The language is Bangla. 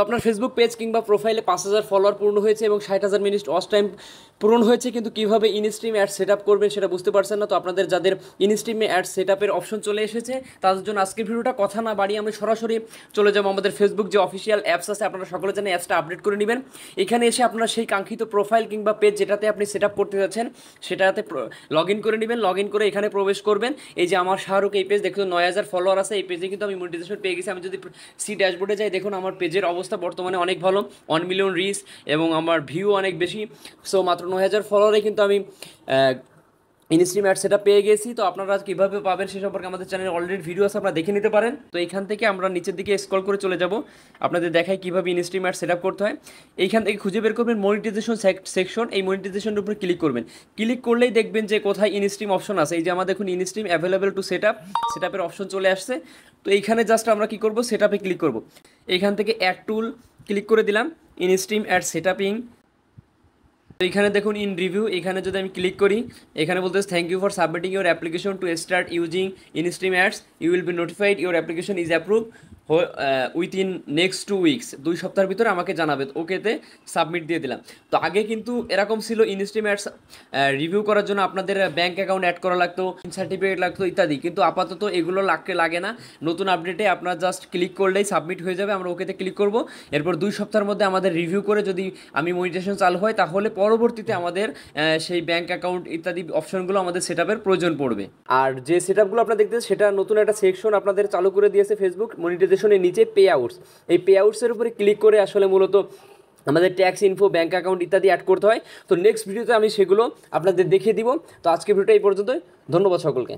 আপনার ফেসবুক পেজ কিংবা প্রোফাইলে 5,000 ফলোয়ার পূর্ণ হয়েছে এবং 60,000 মিনিট ওয়াচ টাইম পূরণ হয়েছে, কিন্তু কীভাবে ইনস্ট্রিম অ্যাড সেট আপ করবেন সেটা বুঝতে পারছেন না। তো আপনাদের যাদের ইনস্ট্রিমে অ্যাড সেট আপের অপশন চলে এসেছে তাদের জন্য আজকের ভিডিওটা। কথা না বাড়িয়ে আমি সরাসরি চলে যাবো আমাদের ফেসবুক যে অফিসিয়াল অ্যাপস আছে, আপনারা সকলে জানেন অ্যাপসটা আপডেট করে নেবেন। এখানে এসে আপনারা সেই কাঙ্ক্ষিত প্রোফাইল কিংবা পেজ যেটাতে আপনি সেট আপ করতে যাচ্ছেন সেটাতে লগ ইন করে নেবেন। লগ ইন করে এখানে প্রবেশ করবেন। এই যে আমার শাহরুখ এই পেজ দেখুন 9,000 ফলোয়ার আছে, এই পেজে কিন্তু আমি মনিটাইজেশন পেয়ে গেছি। আমি যদি সি ড্যাশবোর্ডে যাই দেখুন আমার পেজের অবস্থা বর্তমানে অনেক ভালো, 1 মিলিয়ন রিচ এবং আমার ভিউ অনেক বেশি। সো মাত্র 9,000 ফলোয়ারে কিন্তু আমি ইনস্ট্রিম অ্যাড সেটা পেয়ে গেছি। তো আপনারা কীভাবে পাবেন সে সম্পর্কে আমাদের চ্যানেলে অলরেডি ভিডিও আছে, আপনারা দেখে নিতে পারেন। তো এইখান থেকে আমরা নিচের দিকে স্ক্রল করে চলে যাব, আপনাদের দেখাই কীভাবে ইনস্ট্রিম অ্যাড সেট আপ করতে হয়। এইখান থেকে খুঁজে বের করবেন মনিটাইজেশন সেকশন, এই মনিটাইজেশনের উপরে ক্লিক করবেন। ক্লিক করলেই দেখবেন যে কোথায় ইনস্ট্রিম অপশন আছে। এই যে আমাদের দেখুন ইনস্ট্রিম অ্যাভেলেবেল টু সেট আপের অপশন চলে আসছে। তো এইখানে জাস্ট আমরা কী করবো, সেট আপে ক্লিক করব। এইখান থেকে অ্যাড টুল ক্লিক করে দিলাম, ইনস্ট্রিম অ্যাড সেট আপিং। তো এখানে দেখুন ইন রিভিউ, এখানে যদি আমি ক্লিক করি এখানে বলতে thank you for submitting your application to start using instream ads, you will be notified your application is approve within next 2 weeks, 2 সপ্তাহের ভিতরে আমাকে জানাবে। ওকেতে সাবমিট দিয়ে দিলাম। তো আগে কিন্তু এরকম ছিল, ইনস্ট্রিম অ্যাডস রিভিউ করার জন্য আপনাদের ব্যাঙ্ক অ্যাকাউন্ট অ্যাড করা লাগতো, সার্টিফিকেট লাগতো ইত্যাদি, কিন্তু আপাতত এগুলো লাগে না। নতুন আপডেটে আপনার জাস্ট ক্লিক করলেই সাবমিট হয়ে যাবে। আমরা ওকেতে ক্লিক করব, এরপর 2 সপ্তাহের মধ্যে আমাদের রিভিউ করে যদি আমি মনিটাইজেশন চালু হয় তাহলে পরবর্তীতে আমাদের সেই ব্যাঙ্ক অ্যাকাউন্ট ইত্যাদি অপশনগুলো আমাদের সেট আপের প্রয়োজন পড়বে। আর যে সেট আপগুলো আপনারা দেখতেছেন সেটা নতুন একটা সেকশন আপনাদের চালু করে দিয়েছে ফেসবুক মনিটাইজেশনের নিচে, পে আউটস। এই পে আউটসের উপরে ক্লিক করে আসলে মূলত আমাদের ট্যাক্স ইনফো, ব্যাঙ্ক অ্যাকাউন্ট ইত্যাদি অ্যাড করতে হয়। তো নেক্সট ভিডিওতে আমি সেগুলো আপনাদের দেখিয়ে দিব। তো আজকে ভিডিওটা এই পর্যন্তই, ধন্যবাদ সকলকে।